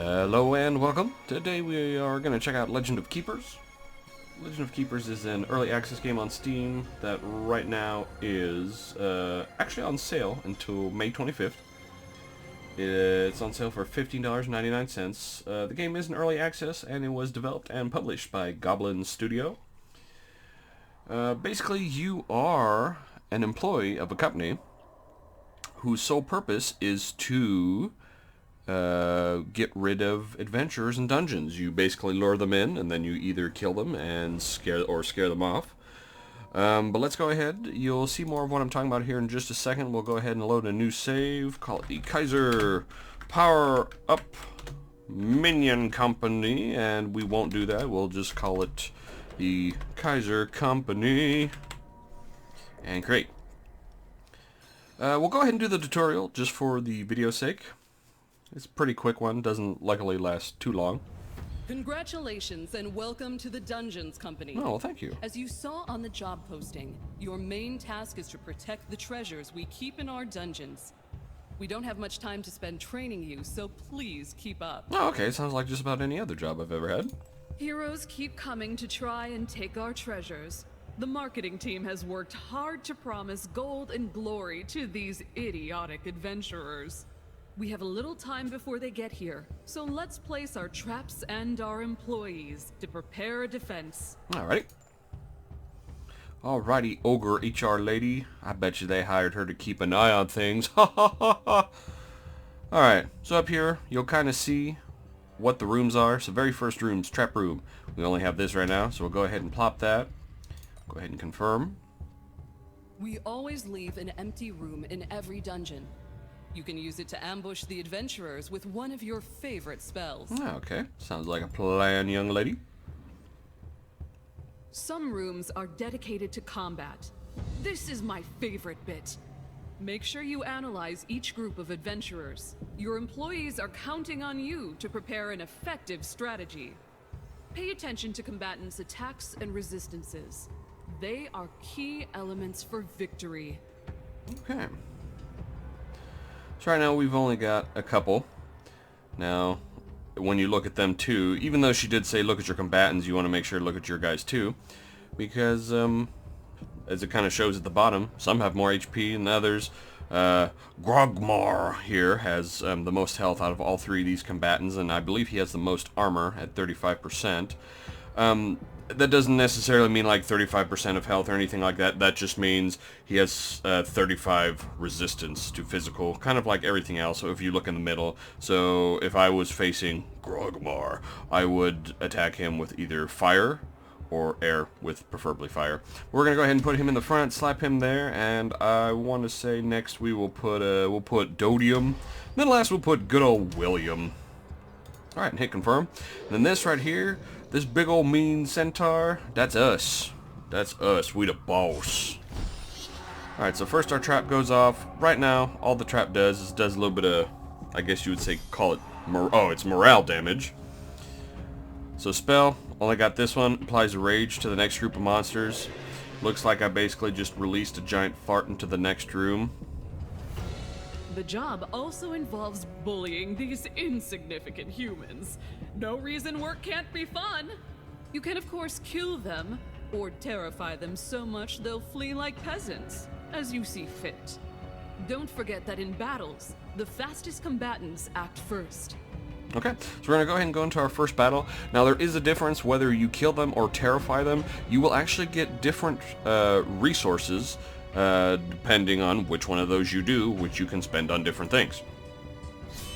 Hello and welcome. Today we are going to check out Legend of Keepers. Legend of Keepers is an early access game on Steam that right now is actually on sale until May 25th. It's on sale for $15.99. The game is an early access and it was developed and published by Goblin Studio. Basically, you are an employee of a company whose sole purpose is to get rid of adventurers and dungeons. You basically lure them in, and then you either kill them and scare them off. But let's go ahead. You'll see more of what I'm talking about here in just a second. We'll go ahead and load a new save. Call it the Kaiser Power Up Minion Company, and we won't do that. We'll just call it the Kaiser Company. And create. We'll go ahead and do the tutorial just for the video's sake. It's a pretty quick one, doesn't luckily last too long. Congratulations and welcome to the Dungeons Company. Oh, well, thank you. As you saw on the job posting, your main task is to protect the treasures we keep in our dungeons. We don't have much time to spend training you, so please keep up. Oh, okay, sounds like just about any other job I've ever had. Heroes keep coming to try and take our treasures. The marketing team has worked hard to promise gold and glory to these idiotic adventurers. We have a little time before they get here, so let's place our traps and our employees to prepare a defense. Alrighty. Alrighty, Ogre HR lady. I bet you they hired her to keep an eye on things. Ha ha ha ha. Alright, so up here, you'll kind of see what the rooms are. So very first room's trap room. We only have this right now, so we'll go ahead and plop that. Go ahead and confirm. We always leave an empty room in every dungeon. You can use it to ambush the adventurers with one of your favorite spells. Okay, sounds like a plan, young lady. Some rooms are dedicated to combat. This is my favorite bit. Make sure you analyze each group of adventurers. Your employees are counting on you to prepare an effective strategy. Pay attention to combatants' attacks and resistances. They are key elements for victory. Okay. So right now we've only got a couple. Now, when you look at them too, even though she did say look at your combatants, you want to make sure to look at your guys too. Because, as it kind of shows at the bottom, some have more HP than others. Grogmar here has the most health out of all three of these combatants, and I believe he has the most armor at 35%. That doesn't necessarily mean like 35% of health or anything like that. That just means he has 35 resistance to physical, kind of like everything else. So if you look in the middle, so if I was facing Grogmar, I would attack him with either fire or air, with preferably fire. We're gonna go ahead and put him in the front, slap him there, and I want to say next we will put we'll put Dodium. Then last we'll put good old William. All right, and hit confirm. And then this right here. This big old mean centaur, that's us. That's us. We the boss. Alright, so first our trap goes off. Right now, all the trap does is does a little bit of, I guess you would say, call it, it's morale damage. So spell, only got this one. Applies rage to the next group of monsters. Looks like I basically just released a giant fart into the next room. The job also involves bullying these insignificant humans. No reason work can't be fun. You can of course kill them, or terrify them so much they'll flee like peasants, as you see fit. Don't forget that in battles, the fastest combatants act first. Okay, so we're going to go ahead and go into our first battle. Now there is a difference whether you kill them or terrify them. You will actually get different resources depending on which one of those you do, which you can spend on different things.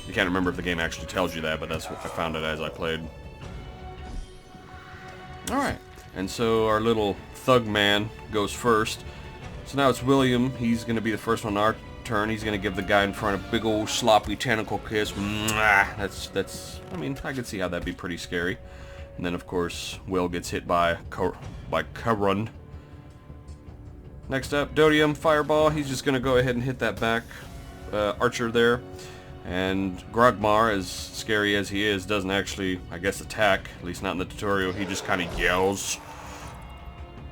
You can't remember if the game actually tells you that, but that's what I found it as I played. Alright, and so our little thug man goes first. So now it's William. He's going to be the first one on our turn. He's going to give the guy in front a big old sloppy tentacle kiss. Mwah! That's, I mean, I could see how that'd be pretty scary. And then, of course, Will gets hit by Karun. Next up, Dodium, Fireball. He's just going to go ahead and hit that back archer there. And Grogmar, as scary as he is, doesn't actually, I guess, attack. At least not in the tutorial. He just kind of yells.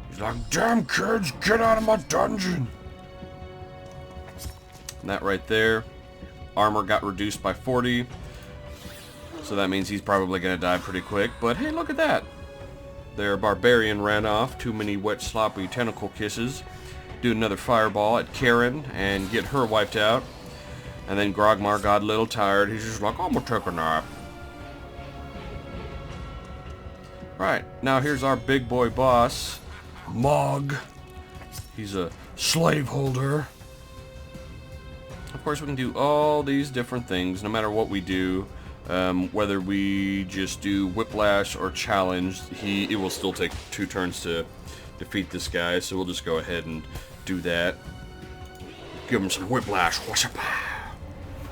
He's like, damn kids, get out of my dungeon! And that right there. Armor got reduced by 40. So that means he's probably going to die pretty quick. But hey, look at that. Their barbarian ran off. Too many wet, sloppy tentacle kisses. Do another fireball at Karen and get her wiped out. And then Grogmar got a little tired. He's just like, I'm going to take a nap. Right, now here's our big boy boss, Mog. He's a slaveholder. Of course, we can do all these different things, no matter what we do. Whether we just do Whiplash or Challenge, it will still take 2 turns to defeat this guy, so we'll just go ahead and do that. Give him some Whiplash.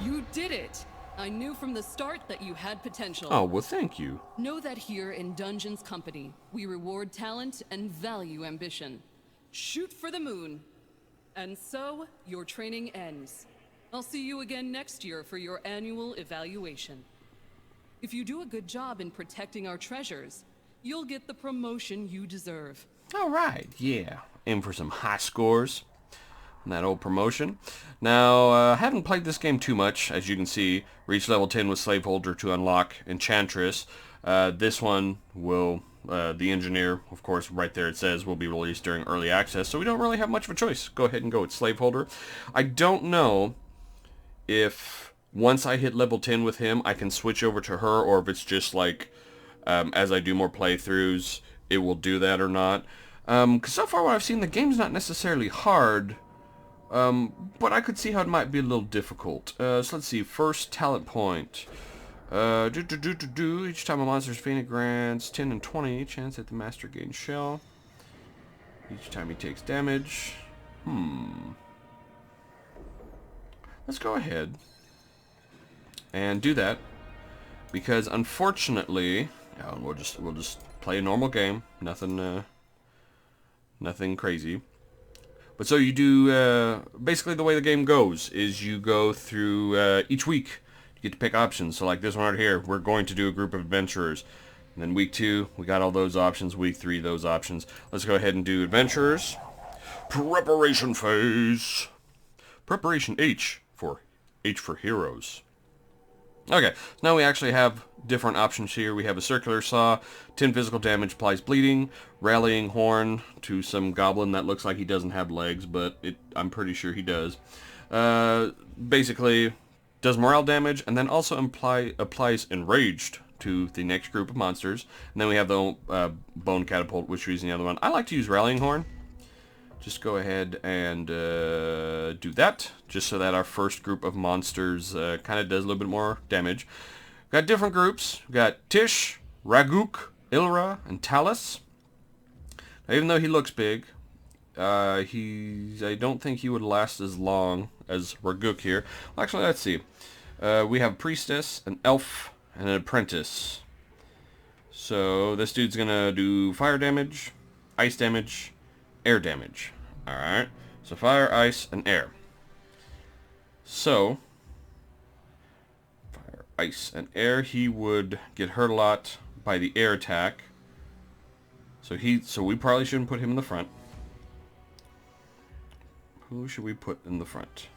You did it! I knew from the start that you had potential. Oh, well, thank you. Know that here in Dungeons Company, we reward talent and value ambition. Shoot for the moon. And so, your training ends. I'll see you again next year for your annual evaluation. If you do a good job in protecting our treasures, you'll get the promotion you deserve. All right, yeah. Aim for some high scores. That old promotion. Now, I haven't played this game too much, as you can see. Reach level 10 with Slaveholder to unlock Enchantress. This one will, the Engineer, of course, right there it says, will be released during early access, so we don't really have much of a choice. Go ahead and go with Slaveholder. I don't know if once I hit level 10 with him, I can switch over to her, or if it's just like, as I do more playthroughs, it will do that or not. Because so far what I've seen, the game's not necessarily hard, but I could see how it might be a little difficult. So let's see. First talent point. Each time a monster's fainted grants 10 and 20 chance at the master gain shell. Each time he takes damage. Let's go ahead and do that, because unfortunately, we'll just play a normal game. Nothing crazy. But so you do, basically the way the game goes is you go through each week. You get to pick options. So like this one right here, we're going to do a group of adventurers. And then week 2, we got all those options. Week 3, those options. Let's go ahead and do adventurers. Preparation phase. Preparation H for heroes. Okay, so now we actually have different options here. We have a circular saw, 10 physical damage, applies bleeding, rallying horn to some goblin that looks like he doesn't have legs, but I'm pretty sure he does. Basically, does morale damage, and then also applies enraged to the next group of monsters. And then we have the bone catapult, which is the other one. I like to use rallying horn. Just go ahead and do that, just so that our first group of monsters kind of does a little bit more damage. Got different groups. We've got Tish, Raguk, Ilra, and Talus. Now, even though he looks big, I don't think he would last as long as Raguk here. Well, actually, let's see. We have a priestess, an elf, and an apprentice. So this dude's gonna do fire damage, ice damage, air damage. Alright, so fire, ice, and air. So, fire, ice, and air, he would get hurt a lot by the air attack. So we probably shouldn't put him in the front. Who should we put in the front?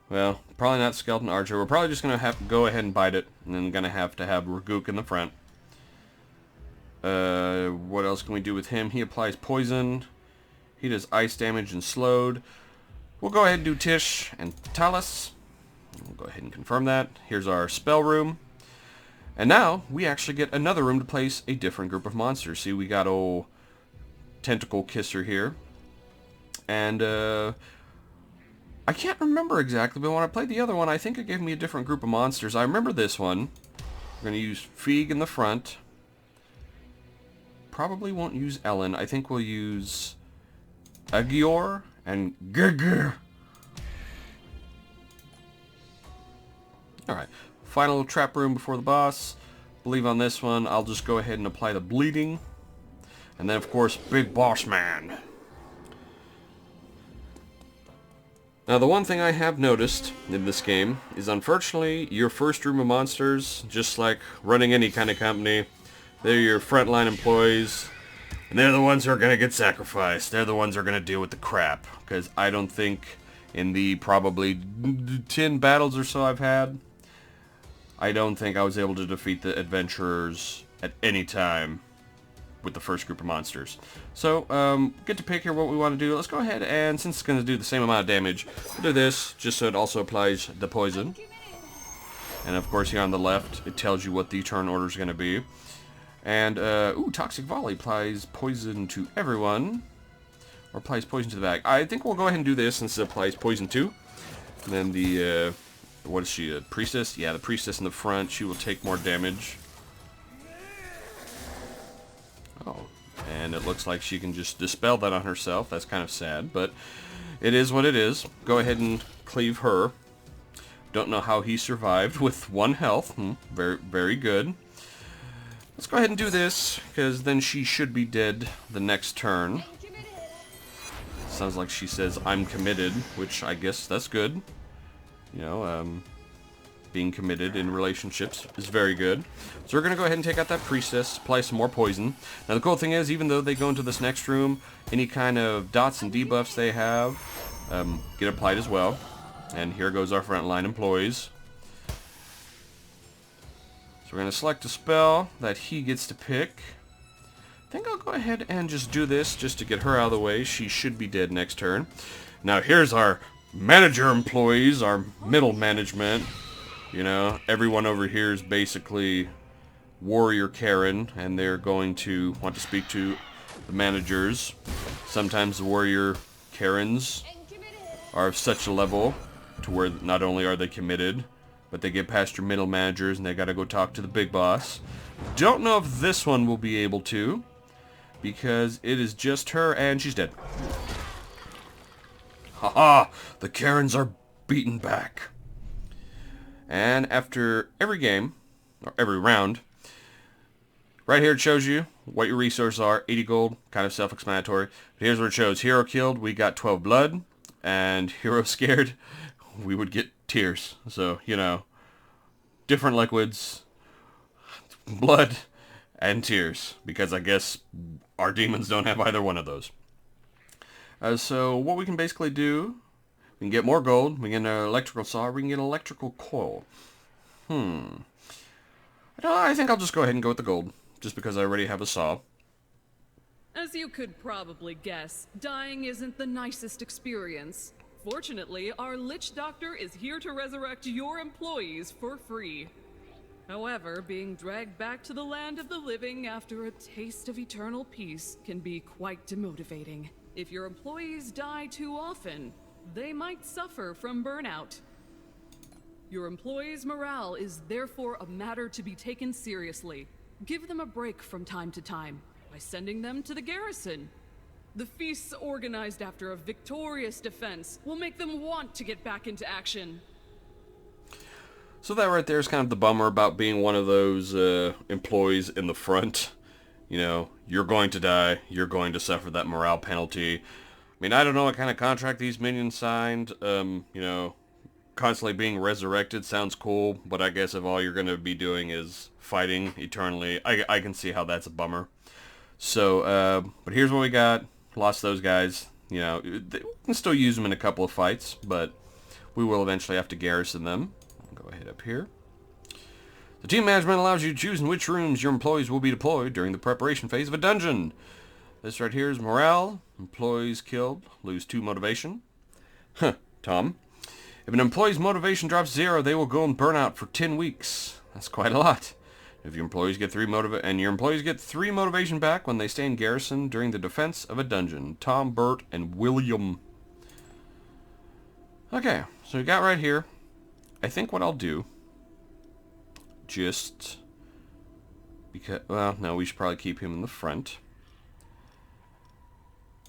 Well, probably not Skeleton Archer. We're probably just going to have to go ahead and bite it, and then going to have Raguk in the front. What else can we do with him? He applies poison. He does ice damage and slowed. We'll go ahead and do Tish and Talus. We'll go ahead and confirm that. Here's our spell room. And now, we actually get another room to place a different group of monsters. See, we got old Tentacle Kisser here. And, I can't remember exactly, but when I played the other one, I think it gave me a different group of monsters. I remember this one. We're going to use Feig in the front. Probably won't use Ellen. I think we'll use Agior and Gege. Alright, final trap room before the boss. Believe on this one, I'll just go ahead and apply the bleeding. And then, of course, Big Boss Man. Now, the one thing I have noticed in this game is, unfortunately, your first room of monsters, just like running any kind of company, they're your frontline employees, and they're the ones who are going to get sacrificed. They're the ones who are going to deal with the crap, because I don't think in the probably 10 battles or so I've had, I don't think I was able to defeat the adventurers at any time with the first group of monsters. So, get to pick here what we want to do. Let's go ahead and, since it's going to do the same amount of damage, we'll do this, just so it also applies the poison. And of course here on the left, it tells you what the turn order is going to be. And, Toxic Volley applies poison to everyone. Or applies poison to the bag. I think we'll go ahead and do this since it applies poison too. And then the, what is she, a priestess? Yeah, the priestess in the front, she will take more damage. Oh, and it looks like she can just dispel that on herself. That's kind of sad, but it is what it is. Go ahead and cleave her. Don't know how he survived with 1 health. Very, very good. Let's go ahead and do this, because then she should be dead the next turn. Sounds like she says, I'm committed, which I guess that's good. You know, being committed in relationships is very good. So we're going to go ahead and take out that priestess, apply some more poison. Now the cool thing is, even though they go into this next room, any kind of dots and debuffs they have get applied as well. And here goes our frontline employees. So we're going to select a spell that he gets to pick. I think I'll go ahead and just do this just to get her out of the way. She should be dead next turn. Now here's our manager employees, our middle management. You know, everyone over here is basically warrior Karen, and they're going to want to speak to the managers. Sometimes the warrior Karens are of such a level to where not only are they committed, but they get past your middle managers and they gotta go talk to the big boss. Don't know if this one will be able to, because it is just her and she's dead. Haha! The Karens are beaten back. And after every game, or every round, right here it shows you what your resources are. 80 gold, kind of self-explanatory. But here's where it shows. Hero killed, we got 12 blood. And hero scared, we would get tears. So, you know, different liquids, blood, and tears. Because I guess our demons don't have either one of those. So what we can basically do, we can get more gold, we can get an electrical saw, we can get an electrical coil. I think I'll just go ahead and go with the gold, just because I already have a saw. As you could probably guess, dying isn't the nicest experience. Fortunately, our Lich Doctor is here to resurrect your employees for free. However, being dragged back to the land of the living after a taste of eternal peace can be quite demotivating. If your employees die too often, they might suffer from burnout. Your employees' morale is therefore a matter to be taken seriously. Give them a break from time to time by sending them to the garrison. The feasts organized after a victorious defense will make them want to get back into action. So that right there is kind of the bummer about being one of those employees in the front. You know, you're going to die, you're going to suffer that morale penalty. I mean, I don't know what kind of contract these minions signed. You know, constantly being resurrected sounds cool, but I guess if all you're going to be doing is fighting eternally, I can see how that's a bummer. So, but here's what we got. Lost those guys. You know, we can still use them in a couple of fights, but we will eventually have to garrison them. I'll go ahead up here. The team management allows you to choose in which rooms your employees will be deployed during the preparation phase of a dungeon. This right here is morale. Employees killed lose 2 motivation. Huh, Tom. If an employee's motivation drops 0, they will go in burnout for 10 weeks. That's quite a lot. If your employees get 3 motivation back when they stay in garrison during the defense of a dungeon. Tom, Bert, and William. Okay, so we got right here. I think what I'll do, just because, well, no, we should probably keep him in the front.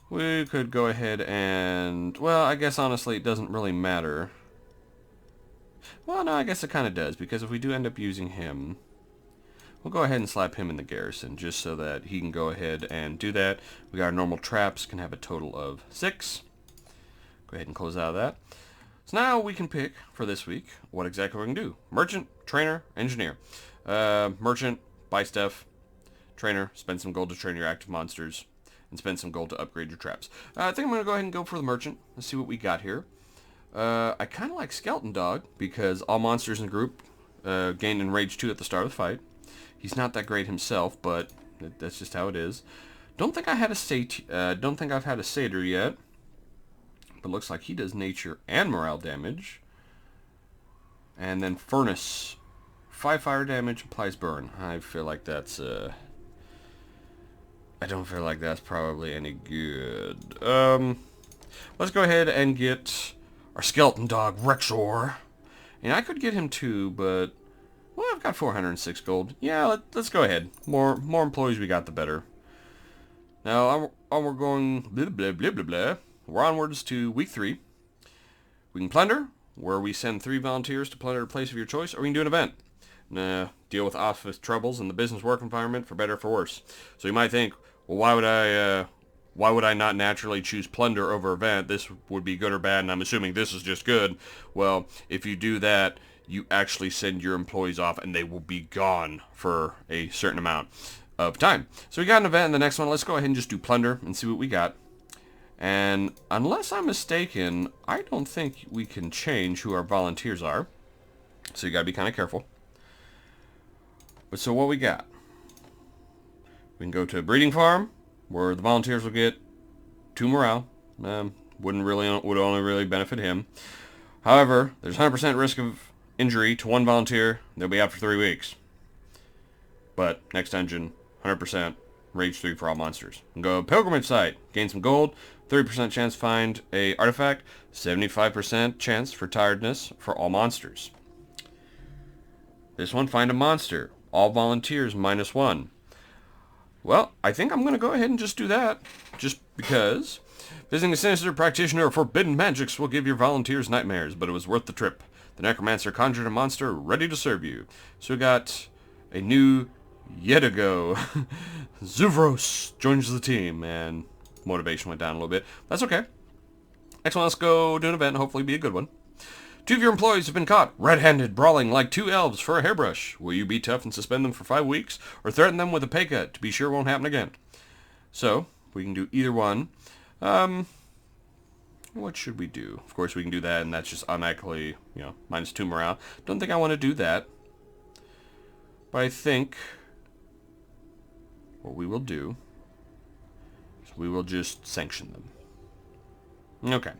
We could go ahead and, well, I guess honestly it doesn't really matter. Well, no, I guess it kind of does, because if we do end up using him, we'll go ahead and slap him in the garrison, just so that he can go ahead and do that. We got our normal traps, can have a total of 6. Go ahead and close out of that. So now we can pick, for this week, what exactly we can do. Merchant, trainer, engineer. Merchant, buy stuff. Trainer, spend some gold to train your active monsters. And spend some gold to upgrade your traps. I think I'm going to go ahead and go for the merchant. Let's see what we got here. I kind of like Skeleton Dog, because all monsters in the group gained Enrage 2 at the start of the fight. He's not that great himself, but that's just how it is. Don't think I've had a satyr yet, but looks like he does nature and morale damage. And then Furnace, 5 fire damage, applies burn. I feel like that's I don't feel like that's probably any good. Let's go ahead and get our skeleton dog, Rexor. And I could get him too, but... Well, I've got 406 gold. Yeah, let's go ahead. More employees we got, the better. Now, we're going... Blah, blah, blah, blah, blah. We're onwards to week 3. We can plunder, where we send 3 volunteers to plunder a place of your choice, or we can do an event. Deal with office troubles in the business work environment, for better or for worse. So you might think, well, why would I not naturally choose plunder over event? This would be good or bad, and I'm assuming this is just good. Well, if you do that, you actually send your employees off, and they will be gone for a certain amount of time. So we got an event in the next one. Let's go ahead and just do plunder and see what we got. And unless I'm mistaken, I don't think we can change who our volunteers are. So you got to be kind of careful. But so what we got? We can go to a breeding farm, where the volunteers will get 2 morale. Would only really benefit him. However, there's 100% risk of injury to 1 volunteer. They'll be out for 3 weeks. But next dungeon, 100% rage 3 for all monsters. We can go pilgrimage site, gain some gold, 30% chance to find a artifact, 75% chance for tiredness for all monsters. This one, find a monster. All volunteers -1. Well, I think I'm going to go ahead and just do that. Just because. Visiting a sinister practitioner of forbidden magics will give your volunteers nightmares, but it was worth the trip. The necromancer conjured a monster ready to serve you. So we got a new Yedigo. Zuvros joins the team, and motivation went down a little bit. That's okay. Next one, let's go do an event, hopefully be a good one. 2 of your employees have been caught red-handed brawling like 2 elves for a hairbrush. Will you be tough and suspend them for 5 weeks, or threaten them with a pay cut to be sure it won't happen again? So, we can do either one. What should we do? Of course, we can do that, and that's just automatically, -2 morale. Don't think I want to do that. But I think what we will do is we will just sanction them. Okay.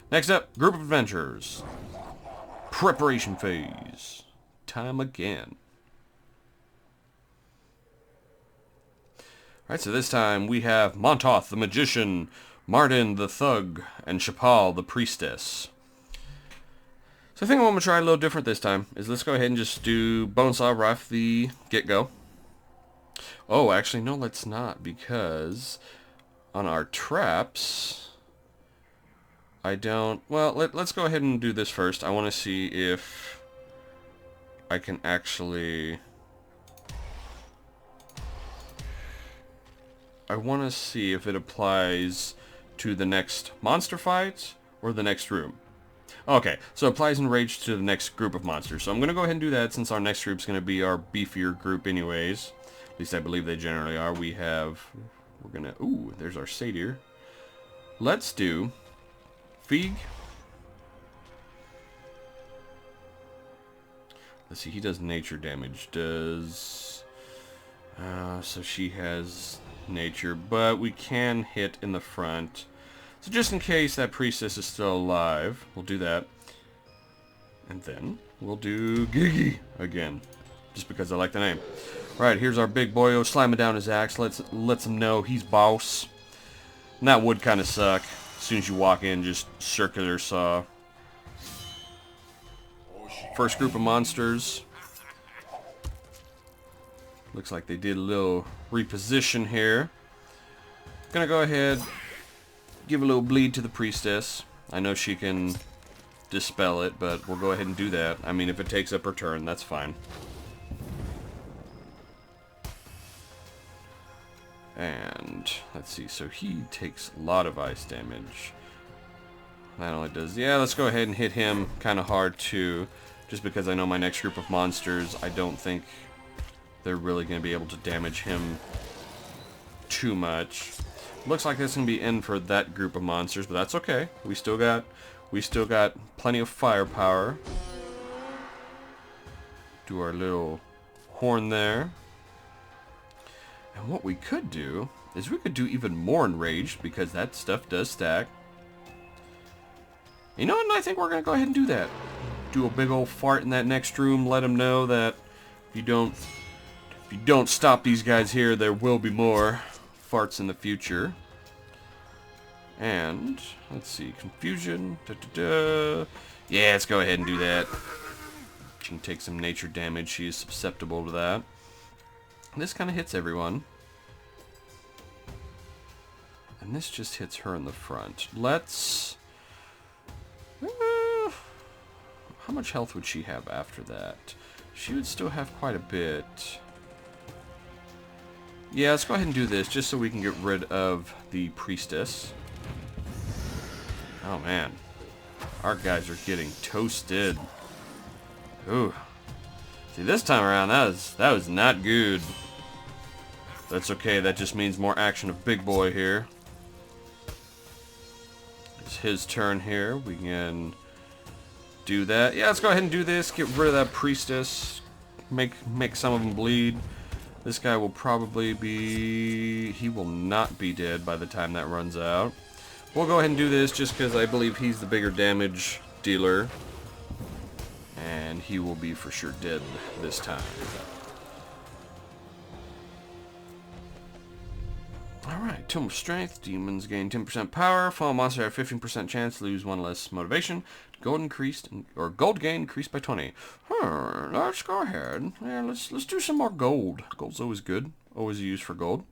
Next up, group of adventurers. Preparation phase. Time again. Alright, so this time we have Montoth the magician, Martin the thug, and Chapal the priestess. So I think I'm going to try a little different this time. Let's go ahead and just do Bonesaw right off the get-go. Oh, actually, no, let's not, because on our traps... I don't... Well, let's go ahead and do this first. I want to see if I can actually... I want to see if it applies to the next monster fight or the next room. Okay, so it applies Enrage to the next group of monsters. So I'm going to go ahead and do that since our next group's going to be our beefier group anyways. At least I believe they generally are. We're going to... Ooh, there's our satyr. Let's do... Feig. Let's see, he does nature damage. So she has nature, but we can hit in the front. So just in case that priestess is still alive, we'll do that. And then we'll do Gigi again, just because I like the name. Right, here's our big boyo slamming down his axe. Let's him know he's boss. And that would kind of suck. As soon as you walk in, just circular saw. First group of monsters. Looks like they did a little reposition here. Gonna go ahead, give a little bleed to the priestess. I know she can dispel it, but we'll go ahead and do that. I mean, if it takes up her turn, that's fine. And let's see, so he takes a lot of ice damage. That only does... Yeah, let's go ahead and hit him kind of hard too. Just because I know my next group of monsters, I don't think they're really going to be able to damage him too much. Looks like that's going to be in for that group of monsters, but that's okay. We still got plenty of firepower. do our little horn there. And what we could do is we could do even more enraged, because that stuff does stack. You know what? I think we're going to go ahead and do that. Do a big old fart in that next room. Let them know that if you don't stop these guys here, there will be more farts in the future. And let's see, confusion. Yeah, let's go ahead and do that. She can take some nature damage. She is susceptible to that. This kind of hits everyone. And this just hits her in the front. Let's... how much health would she have after that? She would still have quite a bit. Yeah, let's go ahead and do this, just so we can get rid of the priestess. Oh, man. Our guys are getting toasted. Ooh. See, this time around, that was not good. That's okay, that just means more action of Big Boy here. It's his turn here. We can do that. Yeah, let's go ahead and do this. Get rid of that priestess. Make some of them bleed. This guy will probably be... he will not be dead by the time that runs out. We'll go ahead and do this just because I believe he's the bigger damage dealer. And he will be for sure dead this time. Alright, Tome of Strength. Demons gain 10% power. Fall monster have 15% chance to lose 1 less motivation. Gold increased, or gold gain increased by 20. Let's go ahead. Yeah, let's do some more gold. Gold's always good. Always used for gold.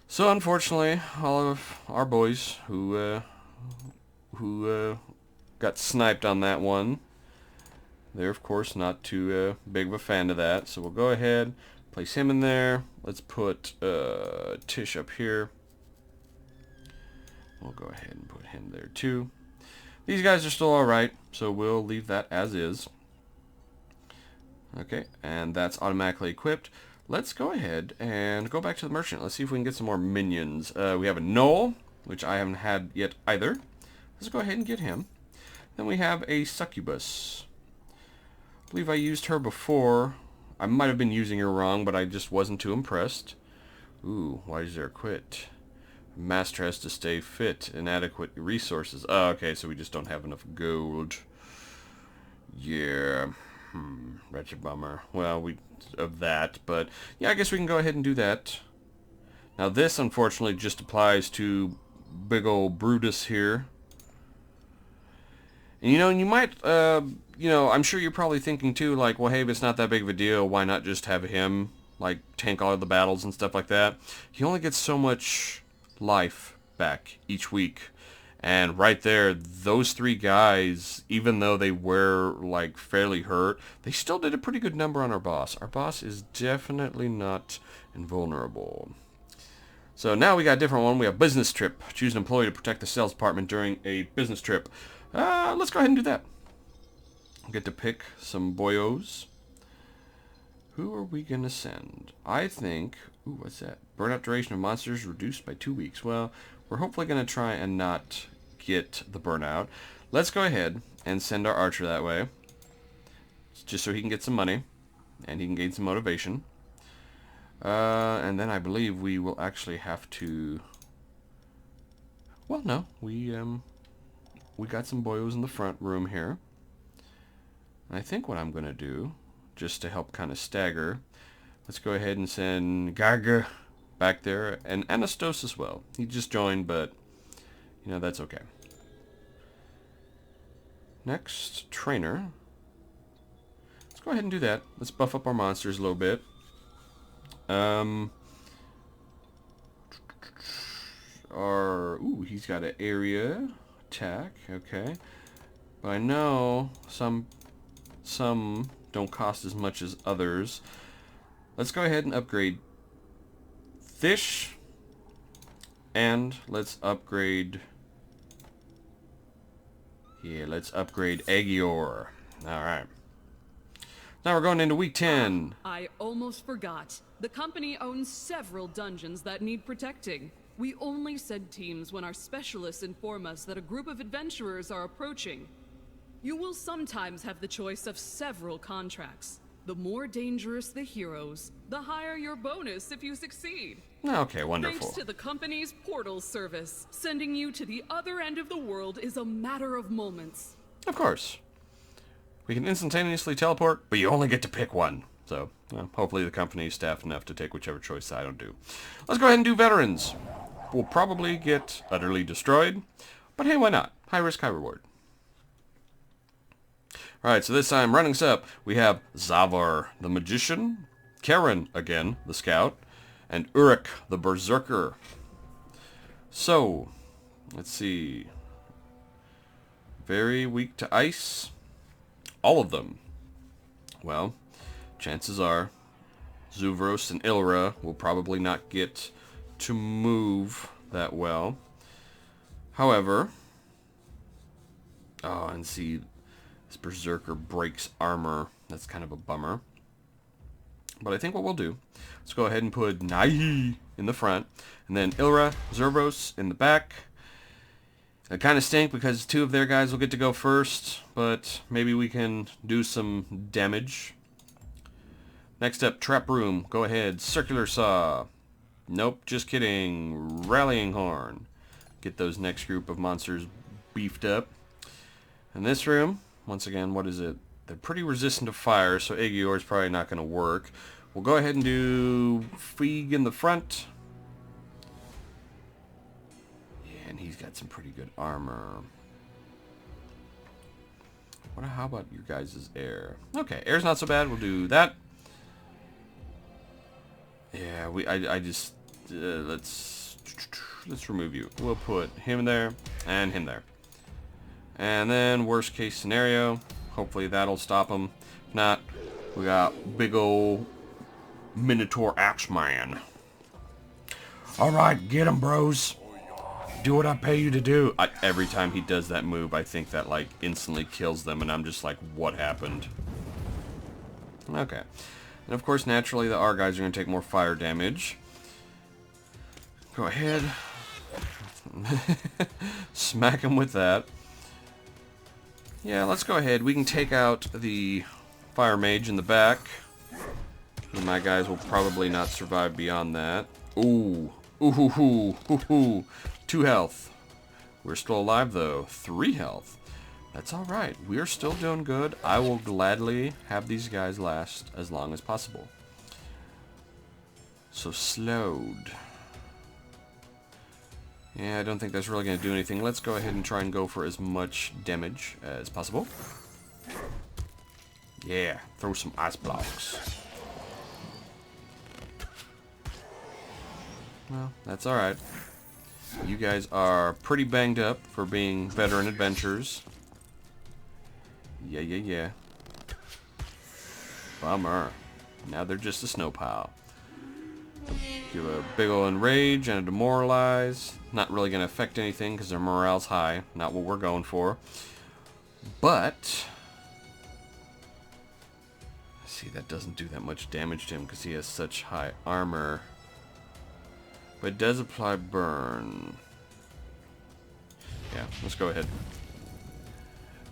So unfortunately, all of our boys who got sniped on that one, they're of course not too big of a fan of that. So we'll go ahead, place him in there. Let's put Tish up here. We'll go ahead and put him there too. These guys are still alright, so we'll leave that as is. Okay, and that's automatically equipped. Let's go ahead and go back to the merchant. Let's see if we can get some more minions. We have a Gnoll, which I haven't had yet either. Let's go ahead and get him. Then we have a Succubus. I believe I used her before. I might have been using her wrong, but I just wasn't too impressed. Ooh, why is there a quit? Master has to stay fit. Inadequate resources. Oh, okay, so we just don't have enough gold. Yeah. That's a bummer. Well, of that, but yeah, I guess we can go ahead and do that. Now this, unfortunately, just applies to big old Brutus here. And you might, I'm sure you're probably thinking too, like, well, hey, if it's not that big of a deal, why not just have him, like, tank all of the battles and stuff like that? He only gets so much life back each week. And right there, those 3 guys, even though they were, like, fairly hurt, they still did a pretty good number on our boss. Our boss is definitely not invulnerable. So now we got a different one. We have business trip. Choose an employee to protect the sales department during a business trip. Let's go ahead and do that. Get to pick some boyos. Who are we going to send? I think... ooh, what's that? Burnout duration of monsters reduced by 2 weeks. Well, we're hopefully going to try and not get the burnout. Let's go ahead and send our archer that way. Just so he can get some money. And he can gain some motivation. And then I believe we will actually have to... well, no. We got some boyos in the front room here. I think what I'm going to do, just to help kind of stagger, let's go ahead and send Gaga back there, and Anastos as well. He just joined, but, that's okay. Next, trainer. Let's go ahead and do that. Let's buff up our monsters a little bit. Ooh, he's got an area attack, okay. But I know some don't cost as much as others. Let's go ahead and upgrade Fish, and let's upgrade... yeah, let's upgrade Agior. Alright. Now we're going into week 10. I almost forgot. The company owns several dungeons that need protecting. We only send teams when our specialists inform us that a group of adventurers are approaching. You will sometimes have the choice of several contracts. The more dangerous the heroes, the higher your bonus if you succeed. Okay, wonderful. Thanks to the company's portal service, sending you to the other end of the world is a matter of moments. Of course. We can instantaneously teleport, but you only get to pick one. So, well, hopefully the company is staffed enough to take whichever choice I don't do. Let's go ahead and do veterans. We'll probably get utterly destroyed, but hey, why not? High risk, high reward. Alright, so this time, running us up, we have Zavar, the magician, Karen, again, the scout, and Uruk, the berserker. So, let's see. Very weak to ice. All of them. Well, chances are Zuvros and Ilra will probably not get to move that well. However, oh, and see, this berserker breaks armor. That's kind of a bummer. But I think what we'll do, let's go ahead and put Nai in the front, and then Ilra, Zuvros in the back. It kind of stink because two of their guys will get to go first, but maybe we can do some damage. Next up, Trap Room. Go ahead. Circular Saw. Nope, just kidding. Rallying Horn. Get those next group of monsters beefed up. In this room, once again, what is it? They're pretty resistant to fire, so Aegior is probably not going to work. We'll go ahead and do Feig in the front. And he's got some pretty good armor. How about your guys' air? Okay, air's not so bad. We'll do that. Yeah, let's remove you. We'll put him there and him there. And then worst case scenario, hopefully that'll stop him. If not, we got big ol' Minotaur Axeman. All right, get him, bros. Do what I pay you to do. Every time he does that move, I think that, like, instantly kills them, and I'm just like, what happened? Okay. And, of course, naturally, our guys are going to take more fire damage. Go ahead. Smack him with that. Yeah, let's go ahead. We can take out the fire mage in the back. And my guys will probably not survive beyond that. Ooh. Ooh hoo hoo hoo hoo. 2 health. We're still alive though. 3 health. That's alright. We're still doing good. I will gladly have these guys last as long as possible. So slowed. Yeah, I don't think that's really going to do anything. Let's go ahead and try and go for as much damage as possible. Yeah, throw some ice blocks. Well, that's alright. You guys are pretty banged up for being veteran adventurers. Yeah. Bummer. Now they're just a snow pile. Give a big ol' enrage and a demoralize. Not really going to affect anything because their morale's high. Not what we're going for. But see, that doesn't do that much damage to him because he has such high armor. But it does apply burn. Yeah, let's go ahead.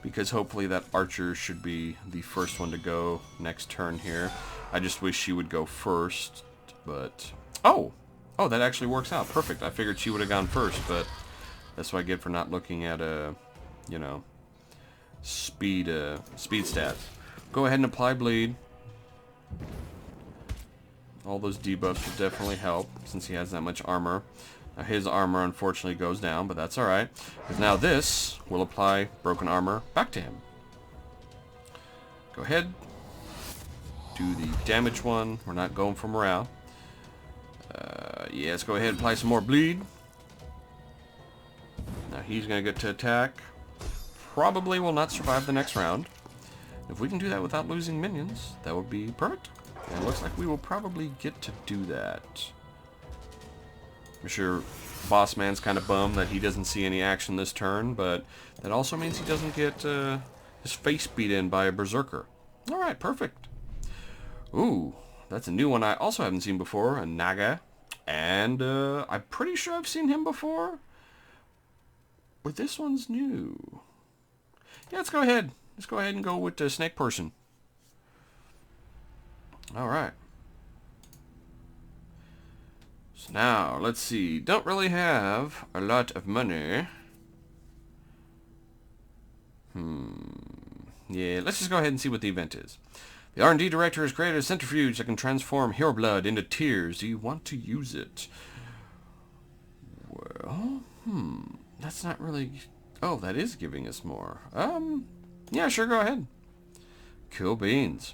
Because hopefully that archer should be the first one to go next turn here. I just wish she would go first, but... Oh, that actually works out. Perfect. I figured she would have gone first, but that's what I get for not looking at, you know, speed stats. Go ahead and apply bleed. All those debuffs will definitely help since he has that much armor. Now his armor unfortunately goes down, but that's alright. Because now this will apply broken armor back to him. Go ahead. Do the damage one. We're not going for morale. Yeah, let's go ahead and apply some more bleed. Now he's going to get to attack. Probably will not survive the next round. If we can do that without losing minions, that would be perfect. And it looks like we will probably get to do that. I'm sure Boss Man's kind of bummed that he doesn't see any action this turn, but that also means he doesn't get his face beat in by a berserker. Alright, perfect. Ooh, that's a new one I also haven't seen before, a Naga. And I'm pretty sure I've seen him before. But this one's new. Yeah, let's go ahead. Let's go ahead and go with the snake person. Alright. So now, let's see. Don't really have a lot of money. Yeah, let's just go ahead and see what the event is. The R&D director has created a centrifuge that can transform hero blood into tears. Do you want to use it? Well, that's not really... Oh, that is giving us more. Yeah, sure, go ahead. Cool beans.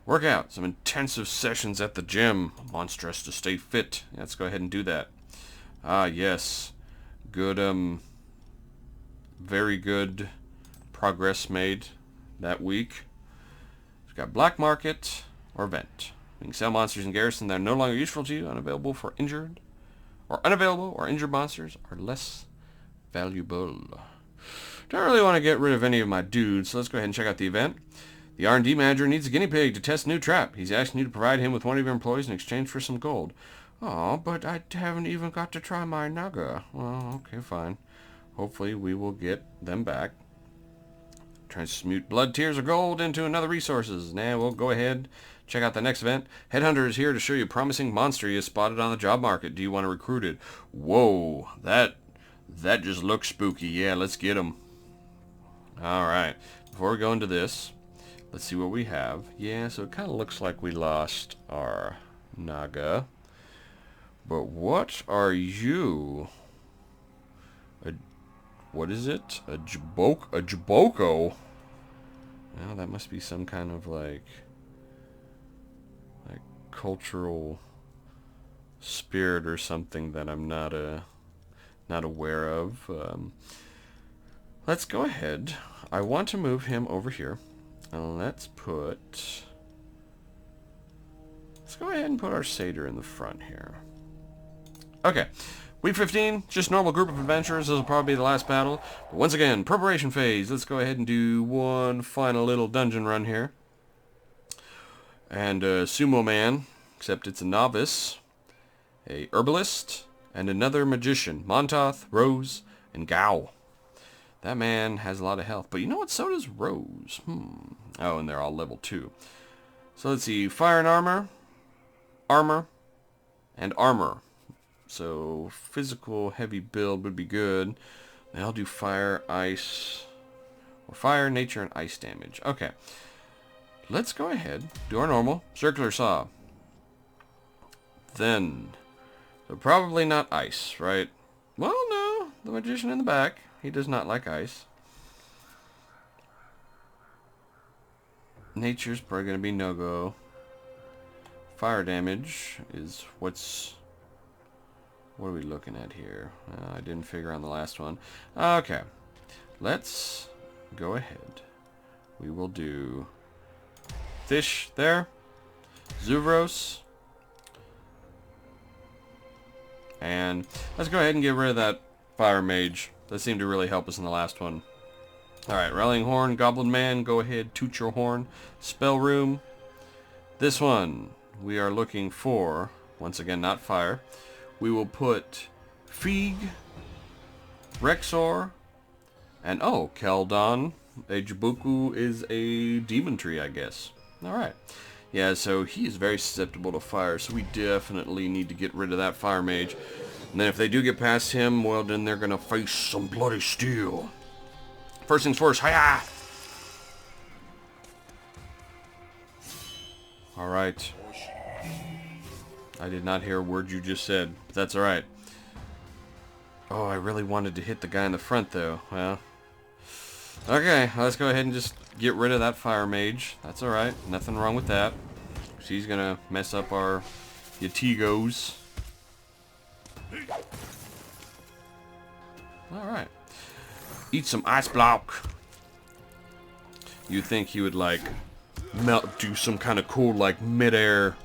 Work out. Some intensive sessions at the gym. Monstrous to stay fit. Yeah, let's go ahead and do that. Ah, yes. Good, very good progress made that week. We've got Black Market or Vent. You can sell monsters in Garrison that are no longer useful to you, unavailable or injured monsters are less valuable. Don't really want to get rid of any of my dudes, so let's go ahead and check out the event. The R&D manager needs a guinea pig to test a new trap. He's asking you to provide him with one of your employees in exchange for some gold. Oh, but I haven't even got to try my naga. Well, okay, fine. Hopefully we will get them back. Transmute blood, tears, or gold into another resources. Now we'll go ahead, check out the next event. Headhunter is here to show you a promising monster he has spotted on the job market. Do you want to recruit it? Whoa, that just looks spooky. Yeah, let's get him. Alright, before we go into this, let's see what we have. Yeah, so it kind of looks like we lost our naga. But what are you? What is it? A jaboko? Well, that must be some kind of like cultural spirit or something that I'm not aware of. Let's go ahead. I want to move him over here. Let's go ahead and put our satyr in the front here. Okay. Week 15, just normal group of adventurers. This will probably be the last battle. But once again, preparation phase. Let's go ahead and do one final little dungeon run here. And Sumo Man, except it's a novice, a herbalist, and another magician. Montoth, Rose, and Gao. That man has a lot of health. But you know what? So does Rose. Oh, and they're all level 2. So let's see. Fire and armor, and armor. So physical heavy build would be good. I'll do fire, ice, or fire, nature, and ice damage. Okay. Let's go ahead. Do our normal. Circular saw. Then, so probably not ice, right? Well, no. The magician in the back. He does not like ice. Nature's probably going to be no-go. Fire damage is what's... What are we looking at here? I didn't figure on the last one. Okay. Let's go ahead. We will do fish there. Zuvros. And let's go ahead and get rid of that fire mage. That seemed to really help us in the last one. Alright, Rallying Horn, Goblin Man, go ahead, toot your horn. Spell Room. This one, we are looking for, once again, not fire. We will put Feig, Rexor, and oh, Keldon. A Jabuku is a demon tree, I guess. Alright. Yeah, so he is very susceptible to fire, so we definitely need to get rid of that fire mage. And then if they do get past him, well, then they're going to face some bloody steel. First things first, hiya! Alright. I did not hear a word you just said, but that's alright. Oh, I really wanted to hit the guy in the front, though. Well, okay, let's go ahead and just get rid of that fire mage. That's alright. Nothing wrong with that. She's gonna mess up our Yatigos. Alright. Eat some ice block. You'd think he would, like, melt, do some kind of cool, like, mid-air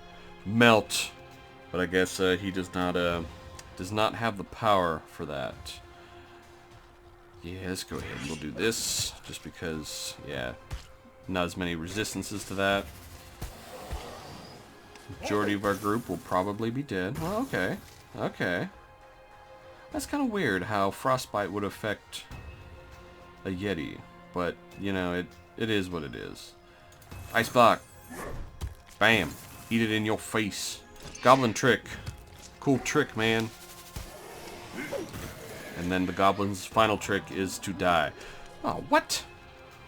melt. But I guess he does not have the power for that. Yeah, let's go ahead and we'll do this, just because, yeah, not as many resistances to that. Majority of our group will probably be dead. Well, okay. Okay. That's kind of weird how Frostbite would affect a Yeti. But, you know, it is what it is. Ice block. Bam. Eat it in your face. Goblin trick. Cool trick, man. And then the goblin's final trick is to die. Oh, what?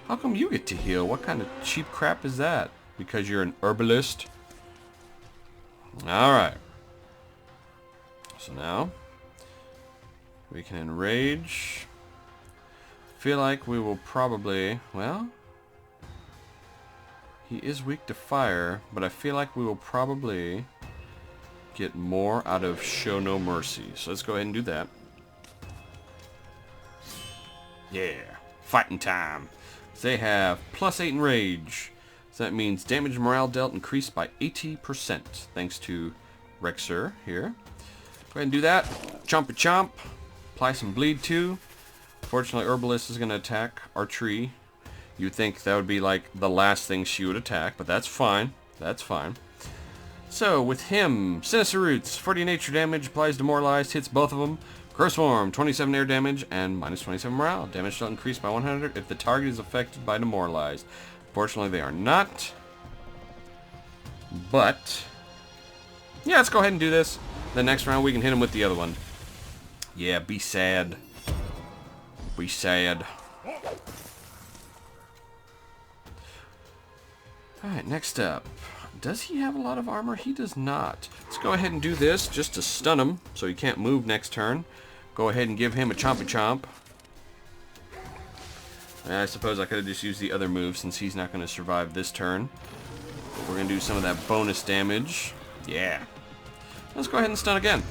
How come you get to heal? What kind of cheap crap is that? Because you're an herbalist? Alright. So now, we can enrage. Feel like we will probably, well, he is weak to fire, but I feel like we will probably get more out of Show No Mercy. So let's go ahead and do that. Yeah, fighting time. They have +8 in rage. So that means damage and morale dealt increased by 80%, thanks to Rexer here. Go ahead and do that. Chomp a chomp. Apply some bleed too. Fortunately, Herbalist is going to attack our tree. You'd think that would be like the last thing she would attack, but that's fine. That's fine. So, with him, Sinister Roots, 40 nature damage, applies Demoralized, hits both of them. Gross Form, 27 air damage, and -27 morale. Damage shall increase by 100 if the target is affected by Demoralized. Fortunately, they are not. But, yeah, let's go ahead and do this. The next round, we can hit him with the other one. Yeah, be sad. Be sad. Alright, next up. Does he have a lot of armor? He does not. Let's go ahead and do this just to stun him so he can't move next turn. Go ahead and give him a chompy chomp. And I suppose I could have just used the other move since he's not going to survive this turn. But we're going to do some of that bonus damage. Yeah. Let's go ahead and stun again.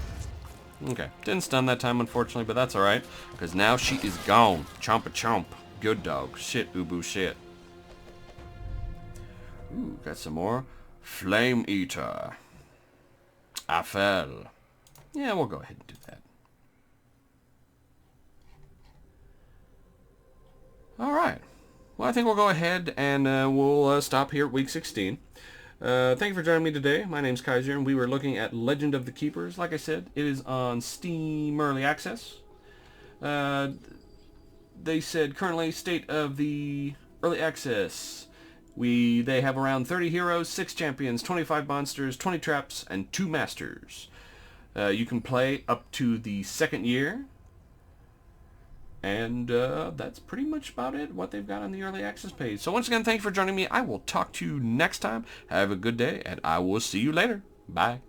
Okay. Didn't stun that time, unfortunately, but that's alright. Because now she is gone. Chomp a chomp. Good dog. Shit, Ubu, shit. Ooh, got some more. Flame Eater. I fell. Yeah, we'll go ahead and do that. Alright. Well, I think we'll go ahead and we'll stop here at week 16. Thank you for joining me today. My name's Kaiser, and we were looking at Legend of the Keepers. Like I said, it is on Steam Early Access. They said currently state of the Early Access. They have around 30 heroes, 6 champions, 25 monsters, 20 traps, and 2 masters. You can play up to the 2nd year. And that's pretty much about it, what they've got on the Early Access page. So once again, thank you for joining me. I will talk to you next time. Have a good day, and I will see you later. Bye.